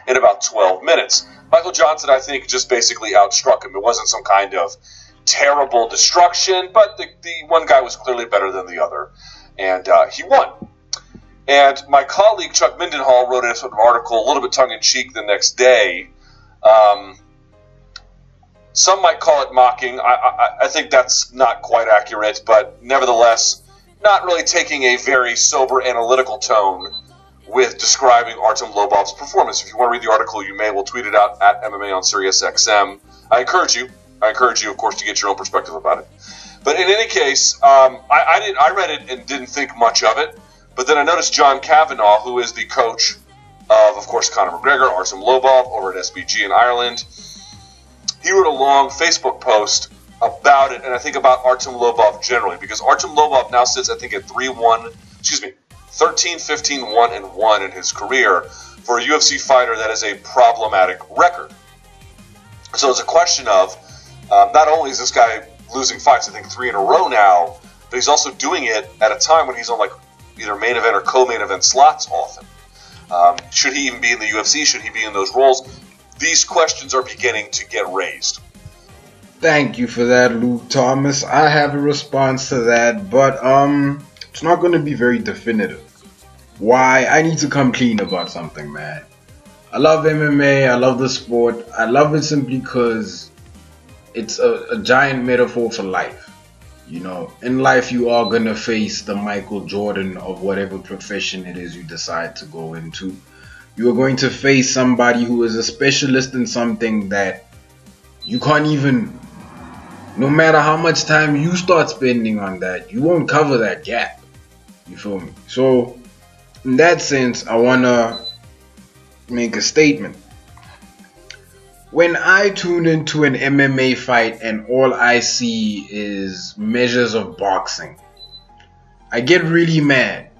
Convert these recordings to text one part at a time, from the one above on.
in about 12 minutes. Michael Johnson, I think, just basically outstruck him. It wasn't some kind of terrible destruction, but the one guy was clearly better than the other, and he won. And my colleague Chuck Mindenhall wrote a sort of article, a little bit tongue-in-cheek, the next day. Some might call it mocking. I think that's not quite accurate, but nevertheless, not really taking a very sober, analytical tone with describing Artem Lobov's performance. If you want to read the article, you may. We'll tweet it out at MMA on SiriusXM. I encourage you, of course, to get your own perspective about it. But in any case, I read it and didn't think much of it. But then I noticed John Kavanagh, who is the coach of course, Conor McGregor, Artem Lobov, over at SBG in Ireland. He wrote a long Facebook post about it, and I think about Artem Lobov generally, because Artem Lobov now sits, I think, at 13, 15, 1-1 in his career for a UFC fighter that is a problematic record. So it's a question of, not only is this guy losing fights, I think 3 in a row now, but he's also doing it at a time when he's on like either main event or co-main event slots often. Should he even be in the UFC? Should he be in those roles? These questions are beginning to get raised. Thank you for that, Luke Thomas. I have a response to that, but it's not going to be very definitive. Why? I need to come clean about something, man. I love MMA. I love the sport. I love it simply because it's a giant metaphor for life. You know, in life you are going to face the Michael Jordan of whatever profession it is you decide to go into. You are going to face somebody who is a specialist in something that you can't even, no matter how much time you start spending on that, you won't cover that gap. You feel me? So, in that sense, I want to make a statement. When I tune into an MMA fight and all I see is measures of boxing, I get really mad.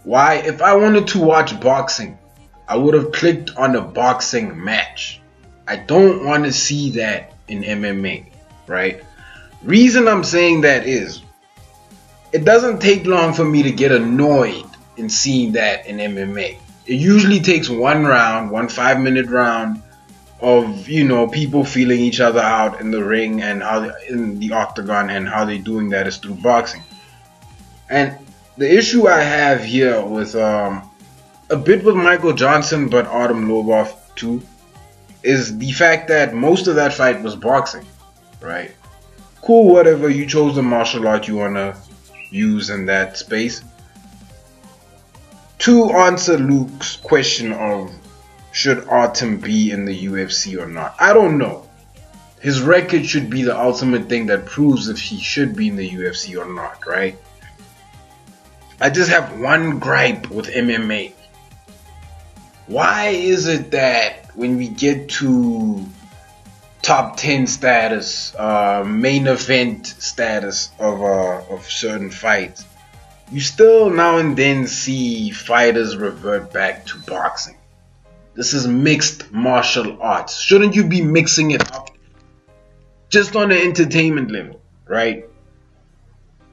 Why? If I wanted to watch boxing, I would have clicked on a boxing match. I don't want to see that in MMA, right? Reason I'm saying that is, it doesn't take long for me to get annoyed in seeing that in MMA. It usually takes one round, 1 5-minute round, of, you know, people feeling each other out in the ring and how in the octagon, and how they're doing that is through boxing. And the issue I have here with a bit with Michael Johnson, but Artem Lobov too, is the fact that most of that fight was boxing, right? Cool, whatever, you chose the martial art you want to use in that space. To answer Luke's question of should Artem be in the UFC or not, I don't know. His record should be the ultimate thing that proves if he should be in the UFC or not, right? I just have one gripe with MMA. Why is it that when we get to top 10 status, main event status of certain fights, you still now and then see fighters revert back to boxing? This is mixed martial arts. Shouldn't you be mixing it up just on an entertainment level, right?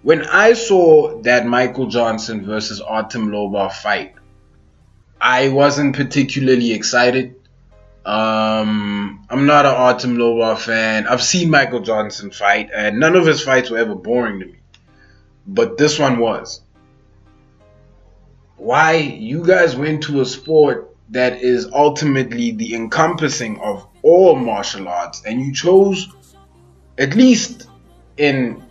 When I saw that Michael Johnson versus Artem Lobov fight, I wasn't particularly excited. I'm not an Artem Lobov fan. I've seen Michael Johnson fight, and none of his fights were ever boring to me. But this one was. Why you guys went to a sport that is ultimately the encompassing of all martial arts, and you chose, at least in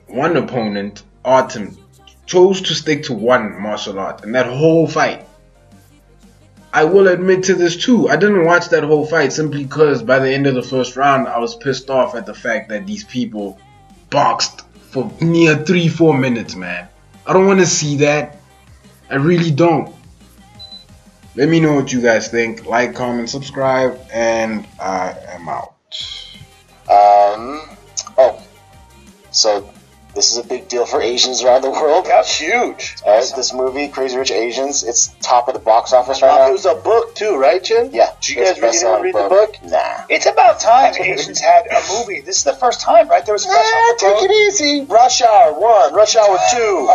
one opponent, Artem chose to stick to one martial art, and that whole fight. I will admit to this too, I didn't watch that whole fight simply because by the end of the first round I was pissed off at the fact that these people boxed for near 3-4 minutes, man. I don't want to see that. I really don't. Let me know what you guys think. Like, comment, subscribe, and I am out. So this is a big deal for Asians around the world. That's huge. This movie, Crazy Rich Asians, it's top of the box office right now. It was a book too, right, Jim? Yeah. Did you guys read the book? Nah. It's about time Asians had a movie. This is the first time, right? There was a Take it easy. Rush Hour 1, Rush Hour 2.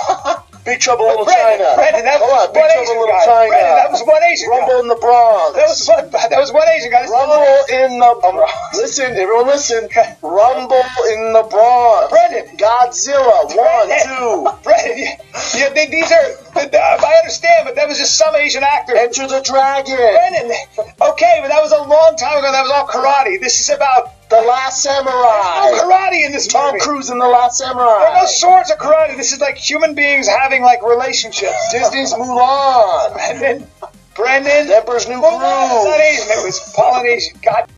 Big Trouble in Little Brendan, China. Brendan, that Hold was on, Big one Trouble Asian in Little guy. China. Brendan, that was one Asian guy. Rumble in the Bronx. That was one Asian guy. Rumble in the listen, everyone listen. Rumble in the Bronx. Brendan. Godzilla. 1, 2. Brendan, yeah, these are. I understand, but that was just some Asian actor. Enter the Dragon. Brendan, okay, but that was a long time ago. That was all karate. This is about The Last Samurai. no karate in this Tom movie. Cruise in The Last There Samurai. are no swords or karate. This is like human beings having like relationships. Disney's Mulan. Brendan, The Emperor's New Mulan is not Groove. Asian. It was Polynesian. God.